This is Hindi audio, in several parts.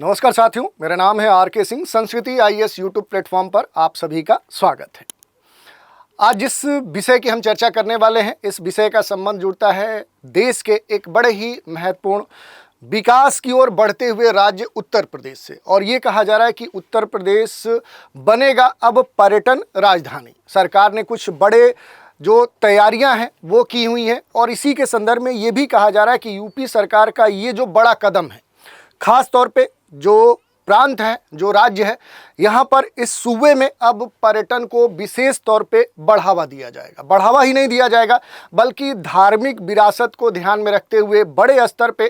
नमस्कार साथियों, मेरा नाम है आर.के. सिंह। संस्कृति आईएएस यूट्यूब प्लेटफॉर्म पर आप सभी का स्वागत है। आज जिस विषय की हम चर्चा करने वाले हैं, इस विषय का संबंध जुड़ता है देश के एक बड़े ही महत्वपूर्ण विकास की ओर बढ़ते हुए राज्य उत्तर प्रदेश से। और ये कहा जा रहा है कि उत्तर प्रदेश बनेगा अब पर्यटन राजधानी। सरकार ने कुछ बड़े जो तैयारियां हैं वो की हुई हैं, और इसी के संदर्भ में ये भी कहा जा रहा है कि यूपी सरकार का ये जो बड़ा कदम है, खास तौर पे जो प्रांत है, जो राज्य है, यहाँ पर इस सूबे में अब पर्यटन को विशेष तौर पे बढ़ावा दिया जाएगा। बढ़ावा ही नहीं दिया जाएगा, बल्कि धार्मिक विरासत को ध्यान में रखते हुए बड़े स्तर पे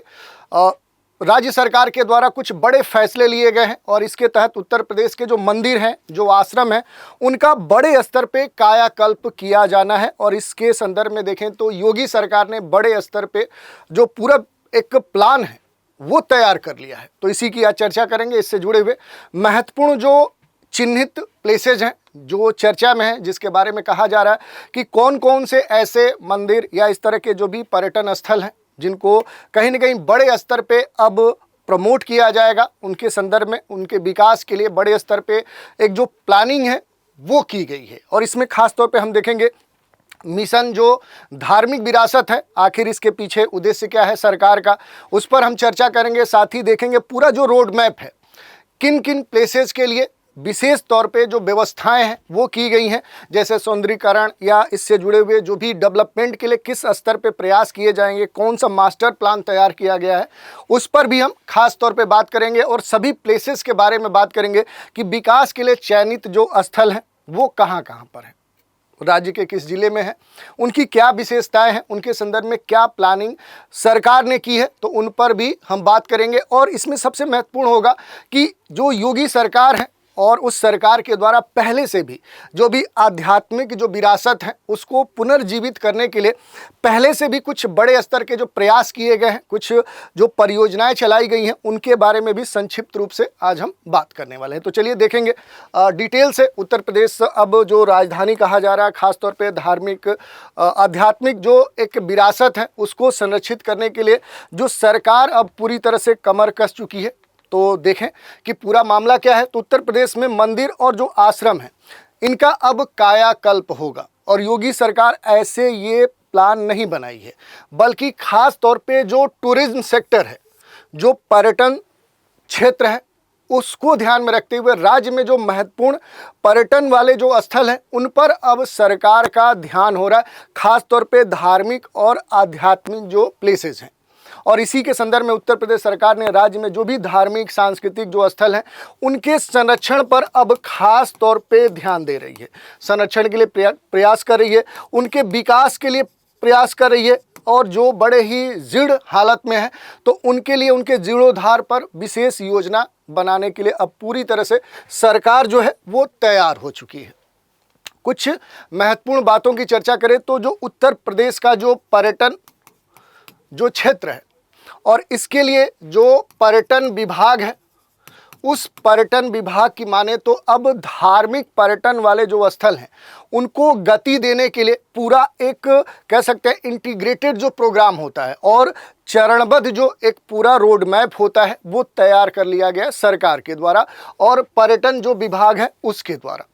राज्य सरकार के द्वारा कुछ बड़े फैसले लिए गए हैं। और इसके तहत उत्तर प्रदेश के जो मंदिर हैं, जो आश्रम हैं, उनका बड़े स्तर पे कायाकल्प किया जाना है। और इसके संदर्भ में देखें तो योगी सरकार ने बड़े स्तर पे जो पूरा एक प्लान है वो तैयार कर लिया है। तो इसी की आज चर्चा करेंगे। इससे जुड़े हुए महत्वपूर्ण जो चिन्हित प्लेसेज हैं जो चर्चा में है, जिसके बारे में कहा जा रहा है कि कौन कौन से ऐसे मंदिर या इस तरह के जो भी पर्यटन स्थल हैं जिनको कहीं ना कहीं बड़े स्तर पे अब प्रमोट किया जाएगा, उनके संदर्भ में उनके विकास के लिए बड़े स्तर पे एक जो प्लानिंग है वो की गई है। और इसमें खास तौर पे हम देखेंगे मिशन जो धार्मिक विरासत है, आखिर इसके पीछे उद्देश्य क्या है सरकार का, उस पर हम चर्चा करेंगे। साथ ही देखेंगे पूरा जो रोड मैप है, किन किन प्लेसेस के लिए विशेष तौर पे जो व्यवस्थाएं हैं वो की गई हैं, जैसे सौंदर्यीकरण या इससे जुड़े हुए जो भी डेवलपमेंट के लिए किस स्तर पे प्रयास किए जाएंगे, कौन सा मास्टर प्लान तैयार किया गया है, उस पर भी हम खास तौर पे बात करेंगे। और सभी प्लेसेस के बारे में बात करेंगे कि विकास के लिए चयनित जो स्थल हैं वो कहाँ कहाँ पर हैं, राज्य के किस जिले में है, उनकी क्या विशेषताएं हैं, उनके संदर्भ में क्या प्लानिंग सरकार ने की है, तो उन पर भी हम बात करेंगे। और इसमें सबसे महत्वपूर्ण होगा कि जो योगी सरकार है और उस सरकार के द्वारा पहले से भी जो भी आध्यात्मिक जो विरासत है उसको पुनर्जीवित करने के लिए पहले से भी कुछ बड़े स्तर के जो प्रयास किए गए हैं, कुछ जो परियोजनाएं चलाई गई हैं, उनके बारे में भी संक्षिप्त रूप से आज हम बात करने वाले हैं। तो चलिए देखेंगे डिटेल से। उत्तर प्रदेश अब जो राजधानी कहा जा रहा है, खासतौर पे धार्मिक आध्यात्मिक जो एक विरासत है उसको संरक्षित करने के लिए जो सरकार अब पूरी तरह से कमर कस चुकी है। तो देखें कि पूरा मामला क्या है। तो उत्तर प्रदेश में मंदिर और जो आश्रम है इनका अब कायाकल्प होगा। और योगी सरकार ऐसे ये प्लान नहीं बनाई है, बल्कि खास तौर पे जो टूरिज्म सेक्टर है, जो पर्यटन क्षेत्र है, उसको ध्यान में रखते हुए राज्य में जो महत्वपूर्ण पर्यटन वाले जो स्थल हैं उन पर अब सरकार का ध्यान हो रहा है, खास तौर पे धार्मिक और आध्यात्मिक जो प्लेसेस हैं। और इसी के संदर्भ में उत्तर प्रदेश सरकार ने राज्य में जो भी धार्मिक सांस्कृतिक जो स्थल हैं उनके संरक्षण पर अब खास तौर पे ध्यान दे रही है, संरक्षण के लिए प्रयास कर रही है, उनके विकास के लिए प्रयास कर रही है। और जो बड़े ही जीर्ण हालत में है तो उनके लिए उनके जीर्णोद्धार पर विशेष योजना बनाने के लिए अब पूरी तरह से सरकार जो है वो तैयार हो चुकी है। कुछ महत्वपूर्ण बातों की चर्चा करें तो जो उत्तर प्रदेश का जो पर्यटन जो क्षेत्र है और इसके लिए जो पर्यटन विभाग है, उस पर्यटन विभाग की माने तो अब धार्मिक पर्यटन वाले जो स्थल हैं उनको गति देने के लिए पूरा एक कह सकते हैं इंटीग्रेटेड जो प्रोग्राम होता है और चरणबद्ध जो एक पूरा रोड मैप होता है वो तैयार कर लिया गया है सरकार के द्वारा और पर्यटन जो विभाग है उसके द्वारा।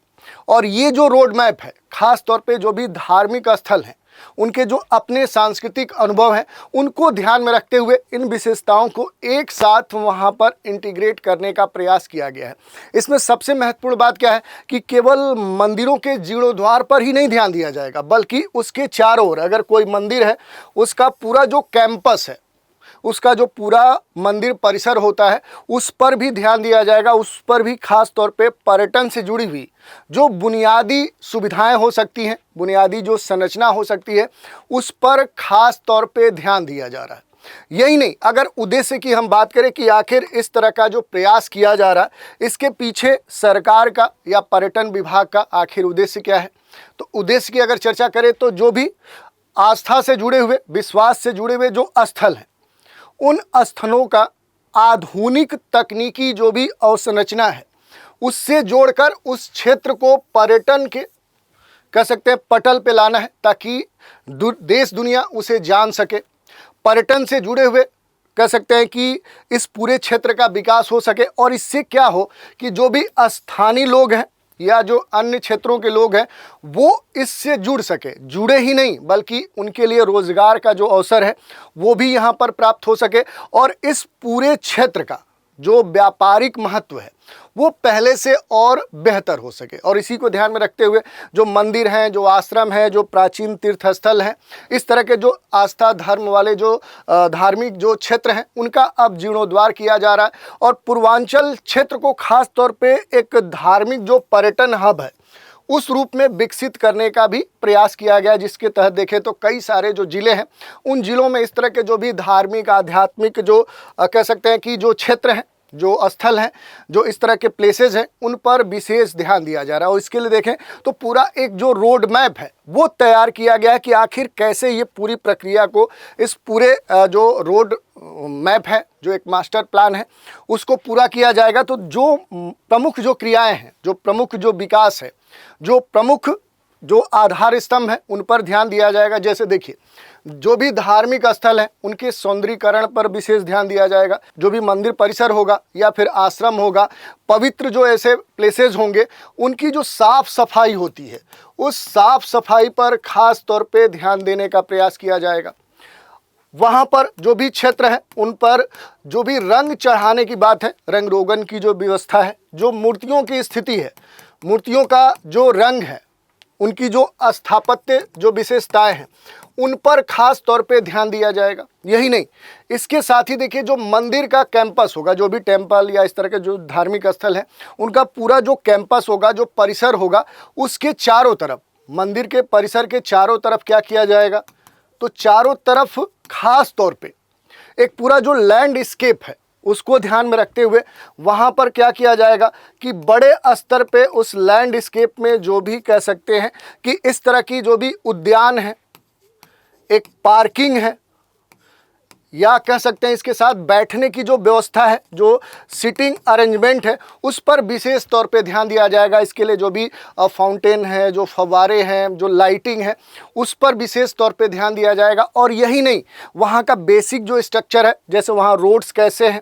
और ये जो रोड मैप है, खास तौर पे जो भी धार्मिक स्थल हैं उनके जो अपने सांस्कृतिक अनुभव हैं उनको ध्यान में रखते हुए इन विशेषताओं को एक साथ वहां पर इंटीग्रेट करने का प्रयास किया गया है। इसमें सबसे महत्वपूर्ण बात क्या है कि केवल मंदिरों के जीर्णोद्धार पर ही नहीं ध्यान दिया जाएगा, बल्कि उसके चारों ओर अगर कोई मंदिर है उसका पूरा जो कैंपस है, उसका जो पूरा मंदिर परिसर होता है उस पर भी ध्यान दिया जाएगा। उस पर भी खास तौर पे पर्यटन से जुड़ी हुई जो बुनियादी सुविधाएं हो सकती हैं, बुनियादी जो संरचना हो सकती है, उस पर खास तौर पे ध्यान दिया जा रहा है। यही नहीं, अगर उद्देश्य की हम बात करें कि आखिर इस तरह का जो प्रयास किया जा रहा है इसके पीछे सरकार का या पर्यटन विभाग का आखिर उद्देश्य क्या है, तो उद्देश्य की अगर चर्चा करें तो जो भी आस्था से जुड़े हुए, विश्वास से जुड़े हुए जो स्थल हैं उन स्थलों का आधुनिक तकनीकी जो भी अवसंरचना है उससे जोड़कर उस क्षेत्र को पर्यटन के कह सकते हैं पटल पे लाना है, ताकि देश दुनिया उसे जान सके। पर्यटन से जुड़े हुए कह सकते हैं कि इस पूरे क्षेत्र का विकास हो सके और इससे क्या हो कि जो भी स्थानीय लोग हैं या जो अन्य क्षेत्रों के लोग हैं वो इससे जुड़ सके, जुड़े ही नहीं बल्कि उनके लिए रोजगार का जो अवसर है वो भी यहाँ पर प्राप्त हो सके और इस पूरे क्षेत्र का जो व्यापारिक महत्व है वो पहले से और बेहतर हो सके। और इसी को ध्यान में रखते हुए जो मंदिर हैं, जो आश्रम हैं, जो प्राचीन तीर्थ स्थल हैं, इस तरह के जो आस्था धर्म वाले जो धार्मिक जो क्षेत्र हैं उनका अब जीर्णोद्धार किया जा रहा है और पूर्वांचल क्षेत्र को खास तौर पे एक धार्मिक जो पर्यटन हब है उस रूप में विकसित करने का भी प्रयास किया गया, जिसके तहत देखें तो कई सारे जो ज़िले हैं उन ज़िलों में इस तरह के जो भी धार्मिक आध्यात्मिक जो कह सकते हैं कि जो क्षेत्र हैं, जो स्थल हैं, जो इस तरह के प्लेसेस हैं उन पर विशेष ध्यान दिया जा रहा है। और इसके लिए देखें तो पूरा एक जो रोड मैप है वो तैयार किया गया है कि आखिर कैसे ये पूरी प्रक्रिया को, इस पूरे जो रोड मैप है, जो एक मास्टर प्लान है, उसको पूरा किया जाएगा। तो जो प्रमुख जो क्रियाएं हैं, जो प्रमुख जो विकास है, जो प्रमुख जो आधार स्तंभ है उन पर ध्यान दिया जाएगा। जैसे देखिए जो भी धार्मिक स्थल हैं उनके सौंदर्यीकरण पर विशेष ध्यान दिया जाएगा। जो भी मंदिर परिसर होगा या फिर आश्रम होगा, पवित्र जो ऐसे प्लेसेस होंगे उनकी जो साफ सफाई होती है उस साफ सफाई पर खास तौर पे ध्यान देने का प्रयास किया जाएगा। वहाँ पर जो भी क्षेत्र है उन पर जो भी रंग चढ़ाने की बात है, रंग रोगन की जो व्यवस्था है, जो मूर्तियों की स्थिति है, मूर्तियों का जो रंग है, उनकी जो स्थापत्य जो विशेषताएं हैं उन पर खास तौर पे ध्यान दिया जाएगा। यही नहीं, इसके साथ ही देखिए जो मंदिर का कैंपस होगा, जो भी टेम्पल या इस तरह के जो धार्मिक स्थल हैं उनका पूरा जो कैंपस होगा, जो परिसर होगा, उसके चारों तरफ, मंदिर के परिसर के चारों तरफ क्या किया जाएगा, तो चारों तरफ खास तौर पे एक पूरा जो लैंडस्केप है उसको ध्यान में रखते हुए वहाँ पर क्या किया जाएगा कि बड़े स्तर पे उस लैंडस्केप में जो भी कह सकते हैं कि इस तरह की जो भी उद्यान है, एक पार्किंग है, या कह सकते हैं इसके साथ बैठने की जो व्यवस्था है, जो सिटिंग अरेंजमेंट है, उस पर विशेष तौर पे ध्यान दिया जाएगा। इसके लिए जो भी फाउंटेन है, जो फव्वारे हैं, जो लाइटिंग है, उस पर विशेष तौर पे ध्यान दिया जाएगा। और यही नहीं, वहाँ का बेसिक जो स्ट्रक्चर है, जैसे वहाँ रोड्स कैसे हैं,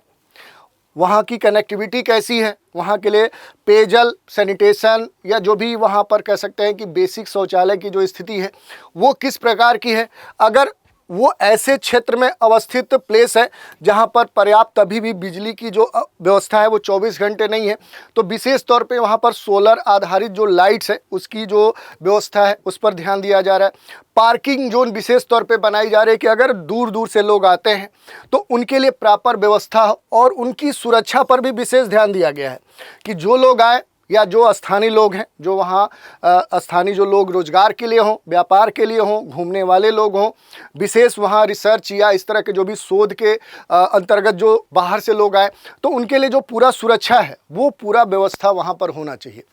वहाँ की कनेक्टिविटी कैसी है, वहाँ के लिए पेयजल, सैनिटेशन या जो भी वहाँ पर कह सकते हैं कि बेसिक शौचालय की जो स्थिति है वो किस प्रकार की है। अगर वो ऐसे क्षेत्र में अवस्थित प्लेस है जहाँ पर पर्याप्त अभी भी बिजली की जो व्यवस्था है वो 24 घंटे नहीं है, तो विशेष तौर पे वहाँ पर सोलर आधारित जो लाइट्स है उसकी जो व्यवस्था है उस पर ध्यान दिया जा रहा है। पार्किंग जोन विशेष तौर पे बनाई जा रही है कि अगर दूर दूर से लोग आते हैं तो उनके लिए प्रॉपर व्यवस्था हो और उनकी सुरक्षा पर भी विशेष ध्यान दिया गया है कि जो लोग आए या जो स्थानीय लोग हैं, जो वहाँ स्थानीय जो लोग रोजगार के लिए हों, व्यापार के लिए हों, घूमने वाले लोग हों, विशेष वहाँ रिसर्च या इस तरह के जो भी शोध के अंतर्गत जो बाहर से लोग आए, तो उनके लिए जो पूरा सुरक्षा है वो पूरा व्यवस्था वहाँ पर होना चाहिए।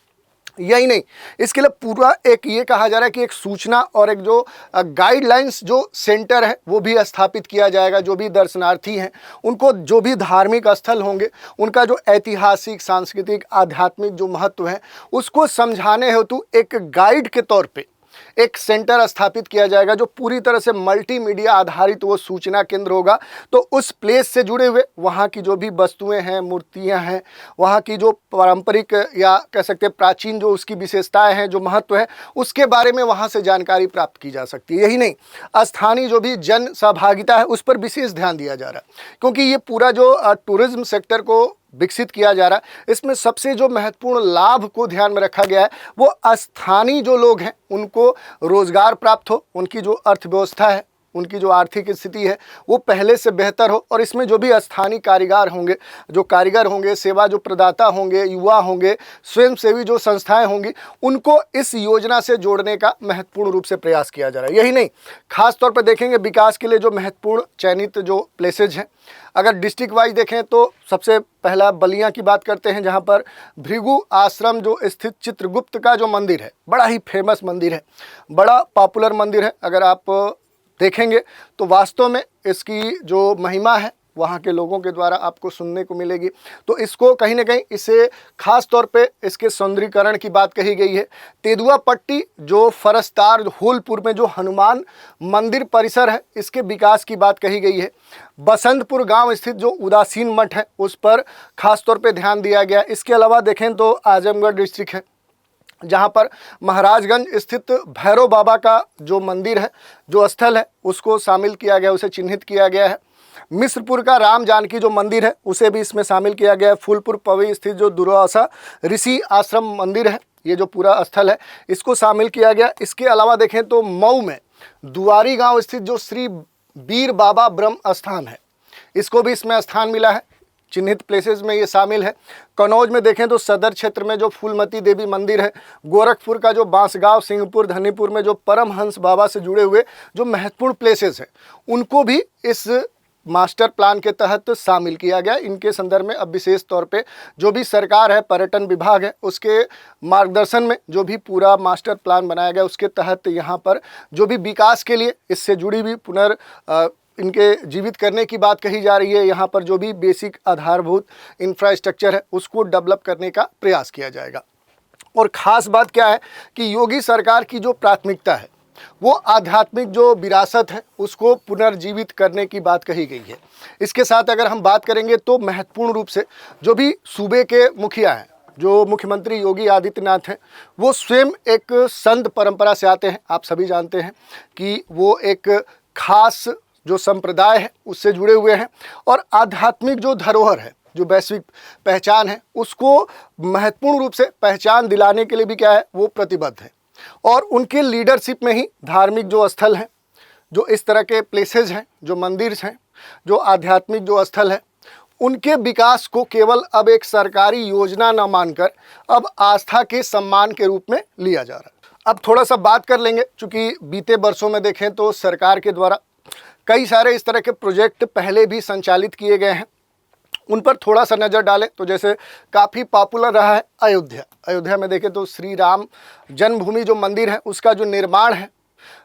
यही नहीं, इसके लिए पूरा एक ये कहा जा रहा है कि एक सूचना और एक जो गाइडलाइंस जो सेंटर है वो भी स्थापित किया जाएगा। जो भी दर्शनार्थी हैं उनको जो भी धार्मिक स्थल होंगे उनका जो ऐतिहासिक, सांस्कृतिक, आध्यात्मिक जो महत्व है उसको समझाने हेतु एक गाइड के तौर पे एक सेंटर स्थापित किया जाएगा जो पूरी तरह से मल्टीमीडिया आधारित वो सूचना केंद्र होगा। तो उस प्लेस से जुड़े हुए वहाँ की जो भी वस्तुएं हैं, मूर्तियां हैं, वहाँ की जो पारंपरिक या कह सकते हैं प्राचीन जो उसकी विशेषताएं हैं, जो महत्व है, उसके बारे में वहाँ से जानकारी प्राप्त की जा सकती है। यही नहीं, स्थानीय जो भी जन सहभागिता है उस पर विशेष ध्यान दिया जा रहा है, क्योंकि ये पूरा जो टूरिज्म सेक्टर को विकसित किया जा रहा है, इसमें सबसे जो महत्वपूर्ण लाभ को ध्यान में रखा गया है वो स्थानीय जो लोग हैं उनको रोजगार प्राप्त हो, उनकी जो अर्थव्यवस्था है, उनकी जो आर्थिक स्थिति है वो पहले से बेहतर हो। और इसमें जो भी स्थानीय कारीगर होंगे, जो कारीगर होंगे, सेवा जो प्रदाता होंगे, युवा होंगे, स्वयंसेवी जो संस्थाएं होंगी, उनको इस योजना से जोड़ने का महत्वपूर्ण रूप से प्रयास किया जा रहा है। यही नहीं, खास तौर पर देखेंगे विकास के लिए जो महत्वपूर्ण चयनित जो प्लेसेज हैं, अगर डिस्ट्रिक्ट वाइज देखें तो सबसे पहला बलिया की बात करते हैं, जहां पर भृगु आश्रम जो स्थित चित्रगुप्त का जो मंदिर है, बड़ा ही फेमस मंदिर है, बड़ा पॉपुलर मंदिर है। अगर आप देखेंगे तो वास्तव में इसकी जो महिमा है वहाँ के लोगों के द्वारा आपको सुनने को मिलेगी। तो इसको कहीं ना कहीं इसे खास तौर पे इसके सौंदर्यीकरण की बात कही गई है। तेंदुआ पट्टी जो फरसतार हुलपुर में जो हनुमान मंदिर परिसर है, इसके विकास की बात कही गई है। बसंतपुर गांव स्थित जो उदासीन मठ है उस पर खास तौर पे ध्यान दिया गया। इसके अलावा देखें तो आजमगढ़ डिस्ट्रिक्ट है, जहां पर महाराजगंज स्थित भैरव बाबा का जो मंदिर है, जो स्थल है, उसको शामिल किया गया, उसे चिन्हित किया गया है। मिस्रपुर का राम जानकी जो मंदिर है उसे भी इसमें शामिल किया गया है। फूलपुर पवई स्थित जो दुर्वासा ऋषि आश्रम मंदिर है, ये जो पूरा स्थल है, इसको शामिल किया गया। इसके अलावा देखें तो मऊ में दुआरी गांव स्थित जो श्री बीर बाबा ब्रह्म स्थान है, इसको भी इसमें स्थान मिला है, चिन्हित प्लेसेस में ये शामिल है। कन्नौज में देखें तो सदर क्षेत्र में जो फूलमती देवी मंदिर है। गोरखपुर का जो बांसगांव, सिंहपुर, धनीपुर में जो परमहंस बाबा से जुड़े हुए जो महत्वपूर्ण प्लेसेस हैं, उनको भी इस मास्टर प्लान के तहत शामिल किया गया। इनके संदर्भ में अब विशेष तौर पे जो भी सरकार है, पर्यटन विभाग है, उसके मार्गदर्शन में जो भी पूरा मास्टर प्लान बनाया गया, उसके तहत यहाँ पर जो भी विकास के लिए इससे जुड़ी हुई इनके जीवित करने की बात कही जा रही है। यहाँ पर जो भी बेसिक आधारभूत इंफ्रास्ट्रक्चर है उसको डेवलप करने का प्रयास किया जाएगा। और ख़ास बात क्या है कि योगी सरकार की जो प्राथमिकता है वो आध्यात्मिक जो विरासत है उसको पुनर्जीवित करने की बात कही गई है। इसके साथ अगर हम बात करेंगे तो महत्वपूर्ण रूप से जो भी सूबे के मुखिया हैं, जो मुख्यमंत्री योगी आदित्यनाथ हैं, वो स्वयं एक संत परंपरा से आते हैं। आप सभी जानते हैं कि वो एक खास जो संप्रदाय है उससे जुड़े हुए हैं, और आध्यात्मिक जो धरोहर है, जो वैश्विक पहचान है, उसको महत्वपूर्ण रूप से पहचान दिलाने के लिए भी क्या है, वो प्रतिबद्ध है। और उनके लीडरशिप में ही धार्मिक जो स्थल हैं, जो इस तरह के प्लेसेस हैं, जो मंदिर हैं, जो आध्यात्मिक जो स्थल है, उनके विकास को केवल अब एक सरकारी योजना न मानकर अब आस्था के सम्मान के रूप में लिया जा रहा है। अब थोड़ा सा बात कर लेंगे, चूँकि बीते वर्षों में देखें तो सरकार के द्वारा कई सारे इस तरह के प्रोजेक्ट पहले भी संचालित किए गए हैं, उन पर थोड़ा सा नज़र डालें तो जैसे काफ़ी पॉपुलर रहा है अयोध्या में देखें तो श्री राम जन्मभूमि जो मंदिर है उसका जो निर्माण है,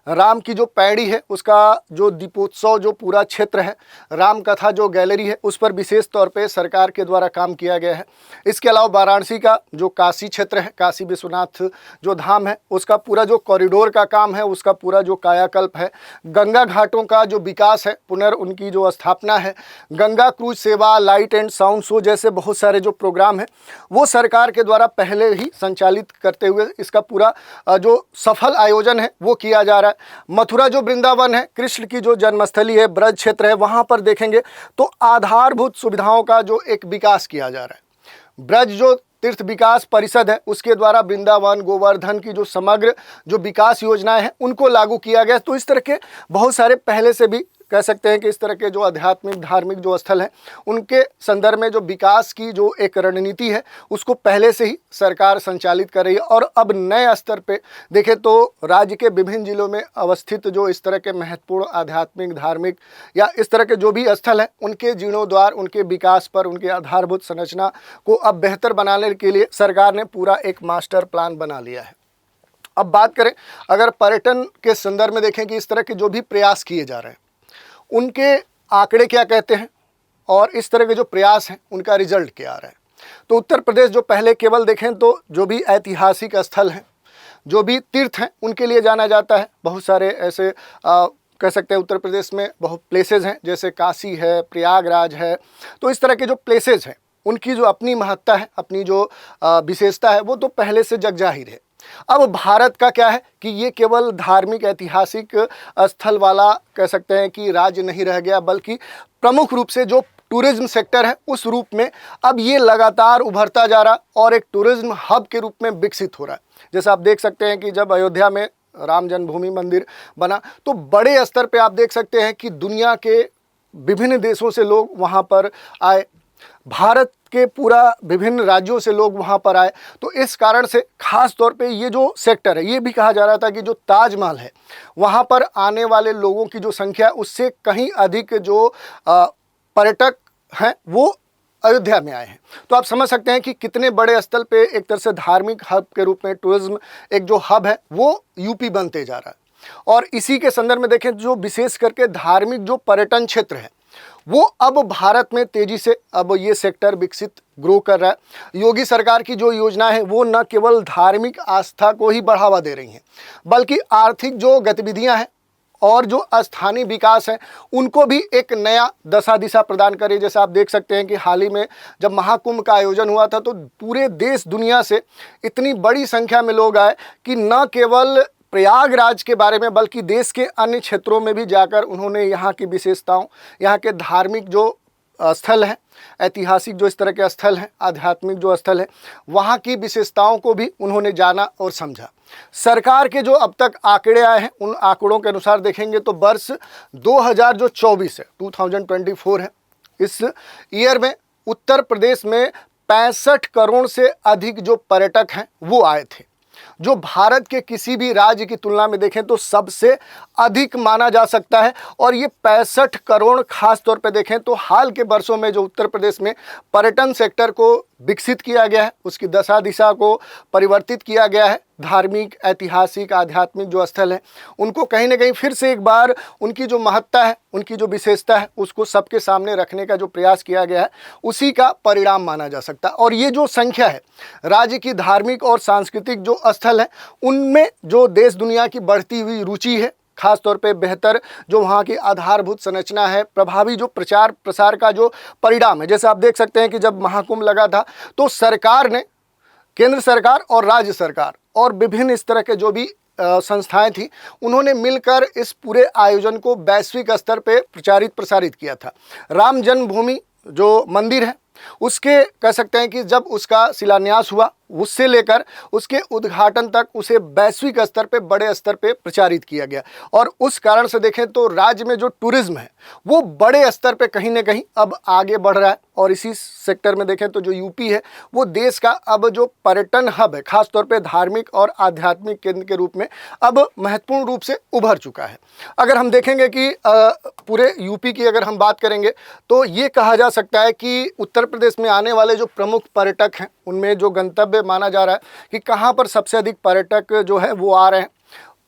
राम की जो पैड़ी है उसका जो दीपोत्सव जो पूरा क्षेत्र है, राम कथा जो गैलरी है, उस पर विशेष तौर पे सरकार के द्वारा काम किया गया है। इसके अलावा वाराणसी का जो काशी क्षेत्र है, काशी विश्वनाथ जो धाम है, उसका पूरा जो कॉरिडोर का काम है, उसका पूरा जो कायाकल्प है, गंगा घाटों का जो विकास है, उनकी जो स्थापना है, गंगा क्रूज सेवा, लाइट एंड साउंड शो जैसे बहुत सारे जो प्रोग्राम हैं वो सरकार के द्वारा पहले ही संचालित करते हुए इसका पूरा जो सफल आयोजन है वो किया जा रहा है। मथुरा जो वृंदावन है, कृष्ण की जो जन्मस्थली है, ब्रज क्षेत्र है, वहाँ पर देखेंगे तो आधारभूत सुविधाओं का जो एक विकास किया जा रहा है। ब्रज जो तीर्थ विकास परिषद है उसके द्वारा वृंदावन, गोवर्धन की जो समग्र जो विकास योजनाएं हैं उनको लागू किया गया। तो इस तरह के बहुत सारे पहले से भी कह सकते हैं कि इस तरह के जो आध्यात्मिक धार्मिक जो स्थल हैं उनके संदर्भ में जो विकास की जो एक रणनीति है उसको पहले से ही सरकार संचालित कर रही है। और अब नए स्तर पे देखें तो राज्य के विभिन्न जिलों में अवस्थित जो इस तरह के महत्वपूर्ण आध्यात्मिक धार्मिक या इस तरह के जो भी स्थल हैं उनके जीर्णोद्धार, उनके विकास पर, उनके आधारभूत संरचना को अब बेहतर बनाने के लिए सरकार ने पूरा एक मास्टर प्लान बना लिया है। अब बात करें अगर पर्यटन के संदर्भ में देखें कि इस तरह के जो भी प्रयास किए जा रहे हैं उनके आंकड़े क्या कहते हैं और इस तरह के जो प्रयास हैं उनका रिजल्ट क्या आ रहा है। तो उत्तर प्रदेश जो पहले केवल देखें तो जो भी ऐतिहासिक स्थल हैं, जो भी तीर्थ हैं, उनके लिए जाना जाता है। बहुत सारे ऐसे कह सकते हैं उत्तर प्रदेश में बहुत प्लेसेस हैं, जैसे काशी है, प्रयागराज है। तो इस तरह के जो प्लेसेस हैं उनकी जो अपनी महत्ता है, अपनी जो विशेषता है वो तो पहले से जग जाहिर है। अब भारत का क्या है कि ये केवल धार्मिक ऐतिहासिक स्थल वाला कह सकते हैं कि राज्य नहीं रह गया, बल्कि प्रमुख रूप से जो टूरिज्म सेक्टर है उस रूप में अब ये लगातार उभरता जा रहा और एक टूरिज्म हब के रूप में विकसित हो रहा है। जैसे आप देख सकते हैं कि जब अयोध्या में राम जन्मभूमि मंदिर बना तो बड़े स्तर पे आप देख सकते हैं कि दुनिया के विभिन्न देशों से लोग वहाँ पर आए, भारत के पूरा विभिन्न राज्यों से लोग वहाँ पर आए। तो इस कारण से खास तौर पे ये जो सेक्टर है, ये भी कहा जा रहा था कि जो ताजमहल है वहाँ पर आने वाले लोगों की जो संख्या उससे कहीं अधिक जो पर्यटक हैं वो अयोध्या में आए हैं। तो आप समझ सकते हैं कि कितने बड़े स्तर पे एक तरह से धार्मिक हब के रूप में टूरिज्म एक जो हब है वो यूपी बनते जा रहा है। और इसी के संदर्भ में देखें जो विशेष करके धार्मिक जो पर्यटन क्षेत्र है वो अब भारत में तेजी से अब ये सेक्टर विकसित ग्रो कर रहा है। योगी सरकार की जो योजना है वो न केवल धार्मिक आस्था को ही बढ़ावा दे रही हैं, बल्कि आर्थिक जो गतिविधियां हैं और जो स्थानीय विकास है उनको भी एक नया दशा दिशा प्रदान करे। जैसे आप देख सकते हैं कि हाल ही में जब महाकुंभ का आयोजन हुआ था तो पूरे देश दुनिया से इतनी बड़ी संख्या में लोग आए कि न केवल प्रयागराज के बारे में बल्कि देश के अन्य क्षेत्रों में भी जाकर उन्होंने यहाँ की विशेषताओं, यहाँ के धार्मिक जो स्थल हैं, ऐतिहासिक जो इस तरह के स्थल हैं, आध्यात्मिक जो स्थल है, वहाँ की विशेषताओं को भी उन्होंने जाना और समझा। सरकार के जो अब तक आंकड़े आए हैं उन आंकड़ों के अनुसार देखेंगे तो वर्ष 2024 है, 2024 है, इस ईयर में उत्तर प्रदेश में 65 करोड़ से अधिक जो पर्यटक हैं वो आए थे, जो भारत के किसी भी राज्य की तुलना में देखें तो सबसे अधिक माना जा सकता है। और ये 65 करोड़ खास तौर पे देखें तो हाल के वर्षों में जो उत्तर प्रदेश में पर्यटन सेक्टर को विकसित किया गया है, उसकी दशा दिशा को परिवर्तित किया गया है। धार्मिक, ऐतिहासिक, आध्यात्मिक जो स्थल हैं उनको कहीं ना कहीं फिर से एक बार उनकी जो महत्ता है, उनकी जो विशेषता है उसको सबके सामने रखने का जो प्रयास किया गया है उसी का परिणाम माना जा सकता है। और ये जो संख्या है राज्य की धार्मिक और सांस्कृतिक जो स्थल हैं उनमें जो देश दुनिया की बढ़ती हुई रुचि है, खास तौर पे बेहतर जो वहाँ की आधारभूत संरचना है, प्रभावी जो प्रचार प्रसार का जो परिणाम है। जैसे आप देख सकते हैं कि जब महाकुंभ लगा था तो सरकार ने, केंद्र सरकार और राज्य सरकार और विभिन्न इस तरह के जो भी संस्थाएं थी उन्होंने मिलकर इस पूरे आयोजन को वैश्विक स्तर पे प्रचारित प्रसारित किया था। राम जन्मभूमि जो मंदिर है उसके कह सकते हैं कि जब उसका शिलान्यास हुआ उससे लेकर उसके उद्घाटन तक उसे वैश्विक स्तर पे, बड़े स्तर पे प्रचारित किया गया। और उस कारण से देखें तो राज्य में जो टूरिज्म है वो बड़े स्तर पे कहीं ना कहीं अब आगे बढ़ रहा है। और इसी सेक्टर में देखें तो जो यूपी है वो देश का अब जो पर्यटन हब है, खास तौर पे धार्मिक और आध्यात्मिक केंद्र के रूप में अब महत्वपूर्ण रूप से उभर चुका है। अगर हम देखेंगे कि पूरे यूपी की अगर हम बात करेंगे तो ये कहा जा सकता है कि उत्तर प्रदेश में आने वाले जो प्रमुख पर्यटक हैं उनमें जो गंतव्य माना जा रहा है कि कहाँ पर सबसे अधिक पर्यटक जो है वो आ रहे हैं,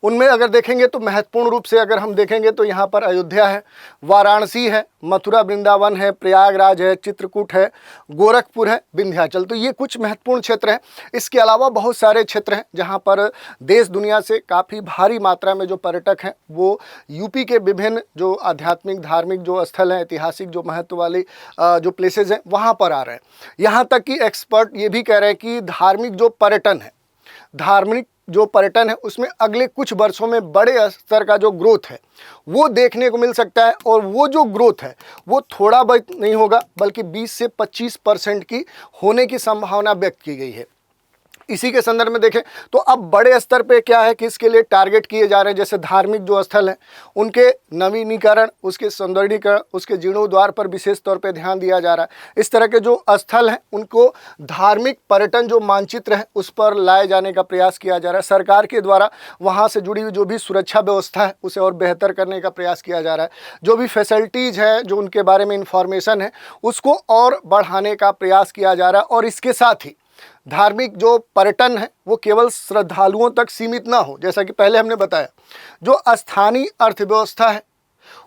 उनमें अगर देखेंगे तो महत्वपूर्ण रूप से अगर हम देखेंगे तो यहाँ पर अयोध्या है, वाराणसी है, मथुरा वृंदावन है, प्रयागराज है, चित्रकूट है, गोरखपुर है, विंध्याचल। तो ये कुछ महत्वपूर्ण क्षेत्र हैं। इसके अलावा बहुत सारे क्षेत्र हैं जहाँ पर देश दुनिया से काफ़ी भारी मात्रा में जो पर्यटक हैं वो यूपी के विभिन्न जो आध्यात्मिक, धार्मिक जो स्थल हैं, ऐतिहासिक जो महत्व वाली जो प्लेसेज हैं वहाँ पर आ रहे हैं। यहाँ तक कि एक्सपर्ट ये भी कह रहे हैं कि धार्मिक जो पर्यटन है, धार्मिक जो पर्यटन है उसमें अगले कुछ वर्षों में बड़े स्तर का जो ग्रोथ है वो देखने को मिल सकता है। और वो जो ग्रोथ है वो थोड़ा बहुत नहीं होगा बल्कि 20 से 25% की होने की संभावना व्यक्त की गई है। इसी के संदर्भ में देखें तो अब बड़े स्तर पे क्या है कि इसके लिए टारगेट किए जा रहे हैं, जैसे धार्मिक जो स्थल हैं उनके नवीनीकरण, उसके सौंदर्यीकरण, उसके जीर्णोद्धार पर विशेष तौर पे ध्यान दिया जा रहा है। इस तरह के जो स्थल हैं उनको धार्मिक पर्यटन जो मानचित्र है उस पर लाए जाने का प्रयास किया जा रहा है। सरकार के द्वारा वहाँ से जुड़ी हुई जो भी सुरक्षा व्यवस्था है उसे और बेहतर करने का प्रयास किया जा रहा है। जो भी फैसिलिटीज़ है, जो उनके बारे में इंफॉर्मेशन है उसको और बढ़ाने का प्रयास किया जा रहा है। और इसके साथ ही धार्मिक जो पर्यटन है वो केवल श्रद्धालुओं तक सीमित ना हो, जैसा कि पहले हमने बताया, जो स्थानीय अर्थव्यवस्था है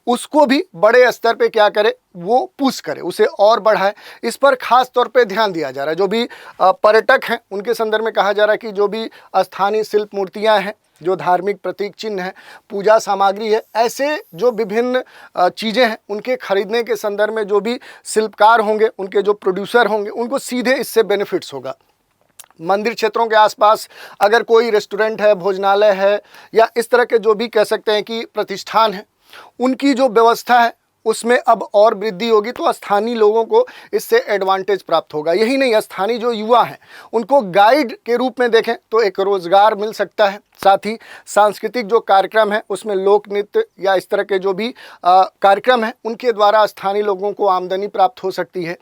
उसको भी बड़े स्तर पे क्या करे, वो पुश करे, उसे और बढ़ाए। इस पर खास तौर पे ध्यान दिया जा रहा है। जो भी पर्यटक हैं उनके संदर्भ में कहा जा रहा है कि जो भी स्थानीय शिल्प मूर्तियां हैं, जो धार्मिक प्रतीक चिन्ह है, पूजा सामग्री है, ऐसे जो विभिन्न चीज़ें हैं उनके खरीदने के संदर्भ में जो भी शिल्पकार होंगे, उनके जो प्रोड्यूसर होंगे, उनको सीधे इससे बेनिफिट्स होगा। मंदिर क्षेत्रों के आसपास अगर कोई रेस्टोरेंट है, भोजनालय है या इस तरह के जो भी कह सकते हैं कि प्रतिष्ठान है, उनकी जो व्यवस्था है उसमें अब और वृद्धि होगी तो स्थानीय लोगों को इससे एडवांटेज प्राप्त होगा। यही नहीं, स्थानीय जो युवा हैं उनको गाइड के रूप में देखें तो एक रोज़गार मिल सकता है। साथ ही सांस्कृतिक जो कार्यक्रम है उसमें लोक नृत्य या इस तरह के जो भी कार्यक्रम हैं उनके द्वारा स्थानीय लोगों को आमदनी प्राप्त हो सकती है।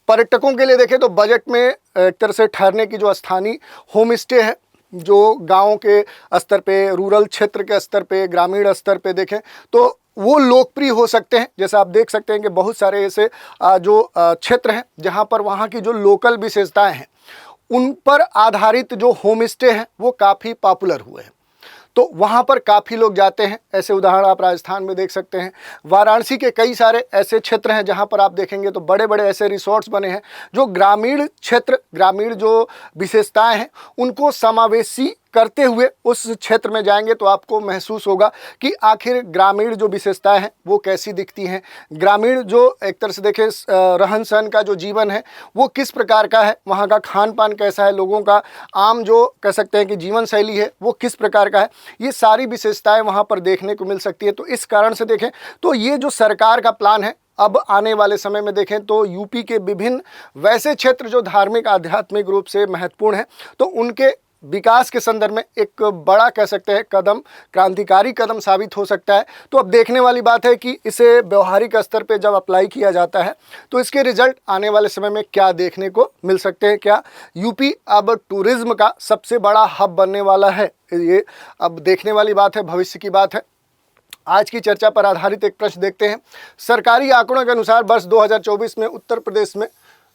पर्यटकों के लिए देखें तो बजट में एक तरह से ठहरने की जो स्थानीय होम स्टे है, जो गाँव के स्तर पे, रूरल क्षेत्र के स्तर पे, ग्रामीण स्तर पे देखें तो वो लोकप्रिय हो सकते हैं। जैसा आप देख सकते हैं कि बहुत सारे ऐसे जो क्षेत्र हैं जहाँ पर वहाँ की जो लोकल विशेषताएं हैं उन पर आधारित जो होम स्टे हैं वो काफ़ी पॉपुलर हुए हैं। तो वहाँ पर काफ़ी लोग जाते हैं। ऐसे उदाहरण आप राजस्थान में देख सकते हैं। वाराणसी के कई सारे ऐसे क्षेत्र हैं जहाँ पर आप देखेंगे तो बड़े बड़े ऐसे रिसोर्ट्स बने हैं जो ग्रामीण क्षेत्र, ग्रामीण जो विशेषताएं हैं उनको समावेशी करते हुए उस क्षेत्र में जाएंगे तो आपको महसूस होगा कि आखिर ग्रामीण जो विशेषताएं हैं वो कैसी दिखती हैं। ग्रामीण जो एक तरह से देखें रहन सहन का जो जीवन है वो किस प्रकार का है, वहाँ का खान पान कैसा है, लोगों का आम जो कह सकते हैं कि जीवन शैली है वो किस प्रकार का है, ये सारी विशेषताएं वहाँ पर देखने को मिल सकती है। तो इस कारण से देखें तो ये जो सरकार का प्लान है अब आने वाले समय में देखें तो यूपी के विभिन्न वैसे क्षेत्र जो धार्मिक आध्यात्मिक रूप से महत्वपूर्ण हैं तो उनके विकास के संदर्भ में एक बड़ा कह सकते हैं कदम, क्रांतिकारी कदम साबित हो सकता है। तो अब देखने वाली बात है कि इसे व्यवहारिक स्तर पे जब अप्लाई किया जाता है तो इसके रिजल्ट आने वाले समय में क्या देखने को मिल सकते हैं। क्या यूपी अब टूरिज्म का सबसे बड़ा हब बनने वाला है, ये अब देखने वाली बात है, भविष्य की बात है। आज की चर्चा पर आधारित एक प्रश्न देखते हैं। सरकारी आंकड़ों के अनुसार वर्ष 2024 में उत्तर प्रदेश में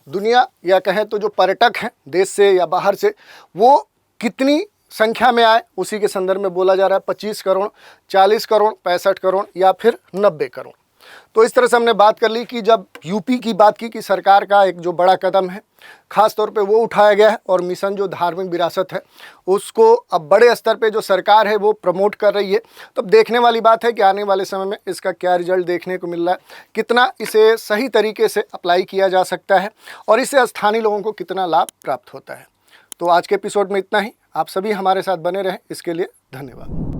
दुनिया या कहें तो जो पर्यटक हैं देश से या बाहर से वो कितनी संख्या में आए, उसी के संदर्भ में बोला जा रहा है 25 करोड़, 40 करोड़, 65 करोड़ या फिर 90 करोड़। तो इस तरह से हमने बात कर ली कि जब यूपी की बात की कि सरकार का एक जो बड़ा कदम है खास तौर पे वो उठाया गया है और मिशन जो धार्मिक विरासत है उसको अब बड़े स्तर पे जो सरकार है वो प्रमोट कर रही है। तो अब देखने वाली बात है कि आने वाले समय में इसका क्या रिजल्ट देखने को मिल रहा है, कितना इसे सही तरीके से अप्लाई किया जा सकता है और इससे स्थानीय लोगों को कितना लाभ प्राप्त होता है। तो आज के एपिसोड में इतना ही। आप सभी हमारे साथ बने रहें, इसके लिए धन्यवाद।